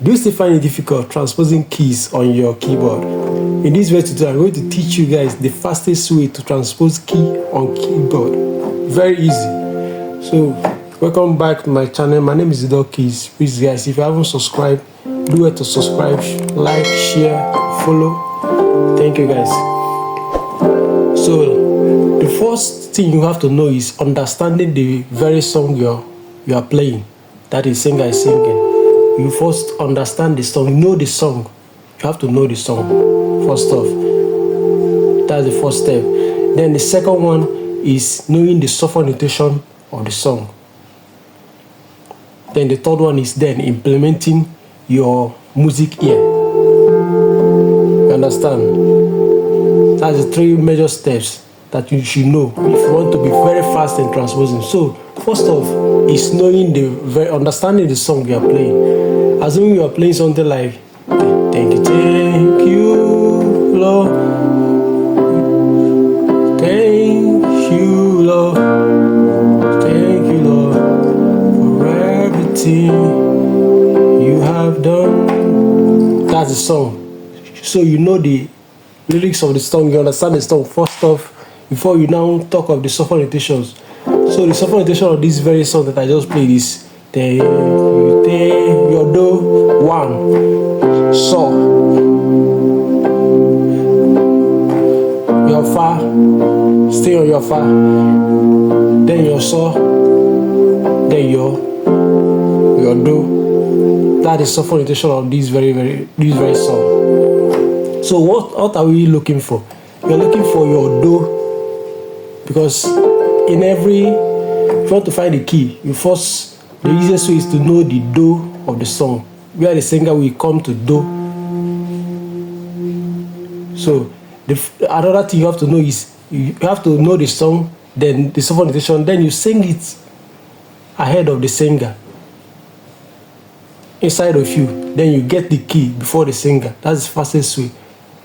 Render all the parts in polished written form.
Do you still find it difficult transposing keys on your keyboard? In this video tutorial, I'm going to teach you guys the fastest way to transpose key on keyboard. Very easy. So, welcome back to my channel. My name is Keys. Please guys, if you haven't subscribed, do it to subscribe, like, share, follow. Thank you guys. So, the first thing you have to know is understanding the very song you are playing. That is singer is singing. You first understand the song, know the song. You have to know the song, first off. That's the first step. Then the second one is knowing the soft notation of the song. Then the third one is then implementing your music ear. You understand? That's the three major steps that you should know if you want to be very fast in transposing. So first off is knowing understanding the song you are playing. Assuming you are playing something like thank you, Lord. Thank you, Lord. Thank you, Lord, for everything you have done. That's the song. So you know the lyrics of the song, you understand the song first off before you now talk of the soft notations. So the soft notation of this very song that I just played is thank you, your do, one, so, your fa, stay on your fa, then your so, then your do. That is soft notation of this very song. So what are we looking for? You're looking for your do, because in if you want to find the key, the easiest way is to know the do of the song, where the singer will come to do. So another thing you have to know is you have to know the song, then the soft notation, then you sing it ahead of the singer, inside of you, then you get the key before the singer. That's the fastest way.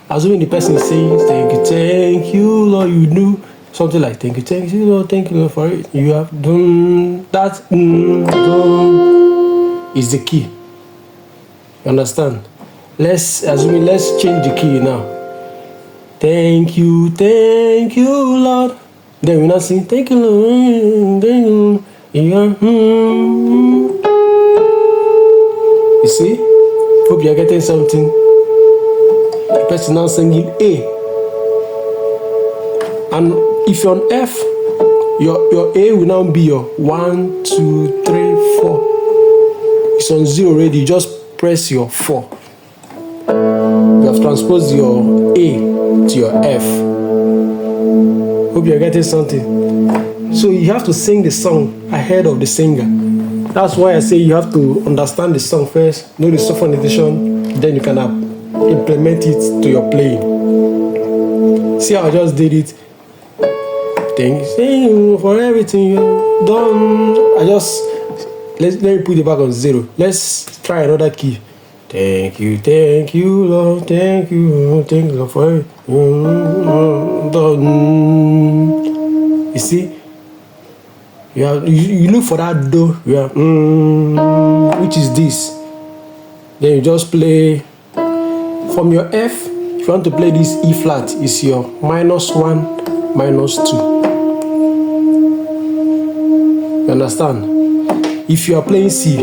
Assuming the person is saying thank you, Lord, you do something like thank you, Lord, thank you, Lord, for it. You have done that. Is the key. You understand? Let's change the key now. Thank you, Lord. Then we now sing thank you, Lord, thank you. You see? Hope you're getting something. The person now singing A. And if you're on F, your A will now be your 1, 2, 3, 4. It's on 0 already. You just press your 4. You have transposed your A to your F. Hope you're getting something. So you have to sing the song ahead of the singer. That's why I say you have to understand the song first, know the soft notation, then you can implement it to your playing. See how I just did it? Thank you for everything you've done. Let me put it back on 0. Let's try another key. Thank you, Lord, thank you, Lord, for everything you've done. You see, you look for that do, which is this. Then you just play from your F. If you want to play this E flat, it's your -1, -2. You understand? If you are playing C,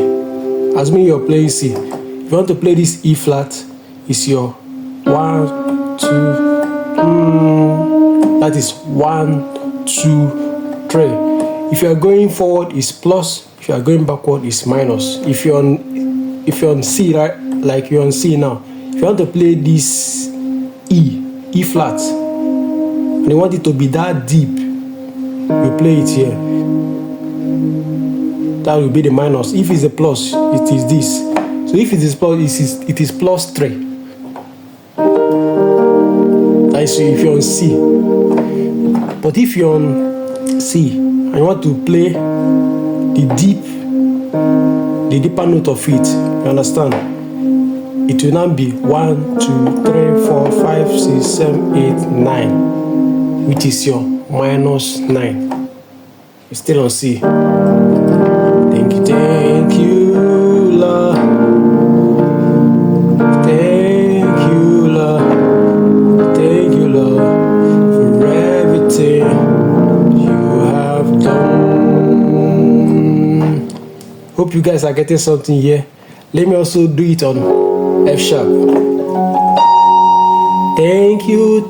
assuming you are playing C, if you want to play this E flat, it's your 1, 2, that is 1, 2, 3. If you are going forward, it's plus. If you are going backward, it's minus. If you're on C, right, like you're on C now, if you want to play this E flat, and you want it to be that deep, you play it here. That will be the minus. If it's a plus, it is this. So if it is plus, it is +3. That is if you're on C. But if you're on C and you want to play the deeper note of it, you understand? It will now be 1, 2, 3, 4, 5, 6, 7, 8, 9, which is your -9. It's still on C. Thank you, Lord. Hope you guys are getting something here. Let me also do it on F sharp. Thank you, Lord.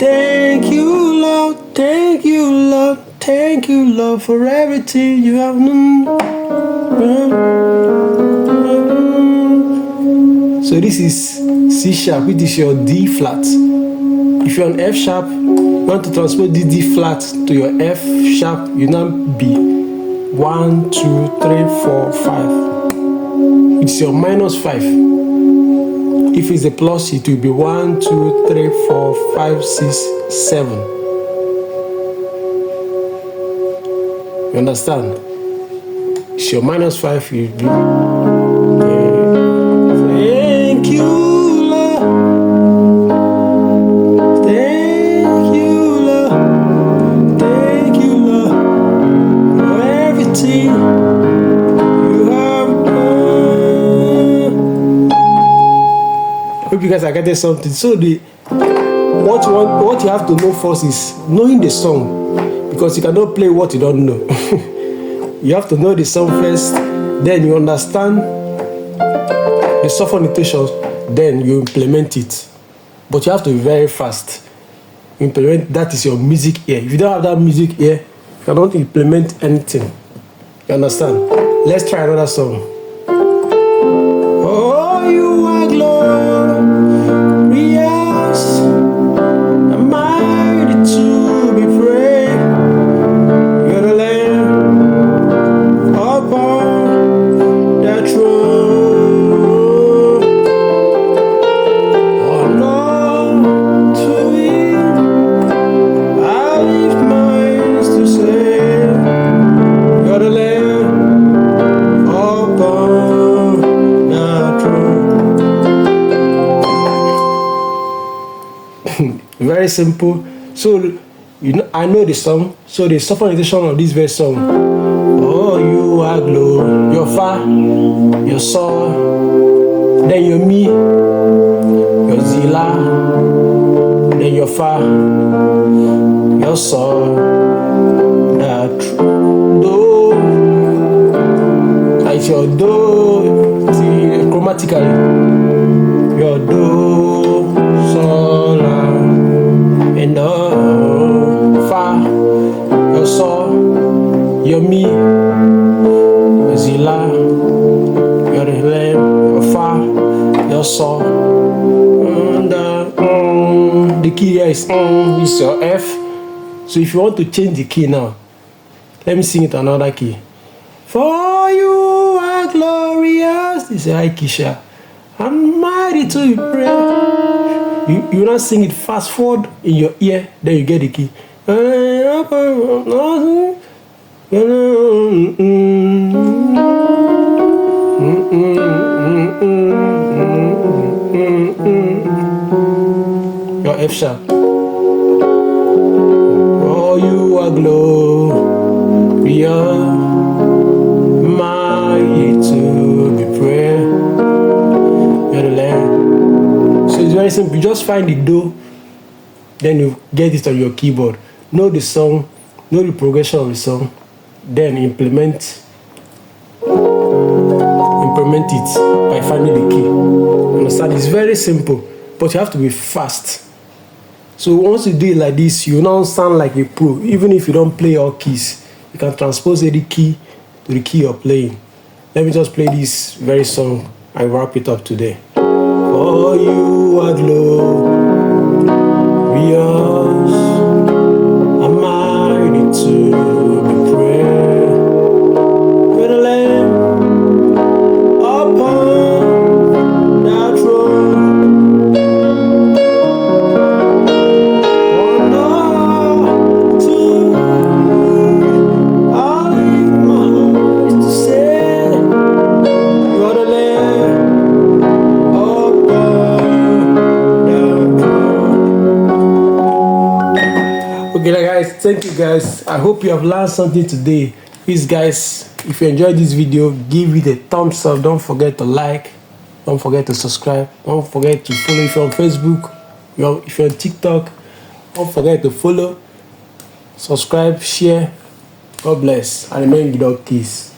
Thank you, Lord. Thank you, Lord, for everything you have done. So this is C sharp, which is your D flat. If you're on F sharp, you want to transpose this D flat to your F sharp, you now be 1, 2, 3, 4, 5. It's your minus 5. If it's a plus, it will be 1, 2, 3, 4, 5, 6, 7. You understand? It's your minus 5. You do. Thank you, Lord. Thank you, Lord. Thank you, Lord, for everything you have done. Hope you guys are getting something. So what you have to know first is knowing the song. Because you cannot play what you don't know. You have to know the song first, then you understand the soft notations, then you implement it. But you have to be very fast. Implement, that is your music ear. If you don't have that music ear, you cannot implement anything. You understand? Let's try another song. Oh, you are glorious, mighty to be praised. You're the Lamb upon the throne. Oh Lord, to you I lift my hands to say, you're the Lamb upon the throne. Very simple. So I know the song. So the soft notation of this very song. Oh, you are glory. Your fa, your sol, then your mi, your zila, then your fa, your sol, that do. Like your do, see, chromatically. Your do, sol, and fa, your sol, your mi, your zila, your rem, your fa, your sol, and the key here is your F. So if you want to change the key now, let me sing it another key. For you are glorious. This is a high key sha. I'm mighty to be praised. You now sing it fast forward in your ear, then you get the key. Your F sharp. Oh, you are glorious, mighty to be praised. You're the Lamb. So it's very simple. You just find the do, then you get it on your keyboard. Know the song, know the progression of the song, then implement it by finding the key. Understand? It's very simple, but you have to be fast. So once you do it like this, you now sound like a pro. Even if you don't play all keys, you can transpose any key to the key you're playing. Let me just play this very song and wrap it up today. Oh, you are glorious, I'm mighty to be praised. You're the Lamb upon that throne. Oh Lord, to I lift my voice to say, you're the Lamb upon that throne. Okay, guys, thank you guys. I hope you have learned something today. Please guys, if you enjoyed this video, give it a thumbs up. Don't forget to like, don't forget to subscribe, don't forget to follow. If you're on Facebook, if you're on TikTok, don't forget to follow, subscribe, share. God bless, and remember, dog kiss.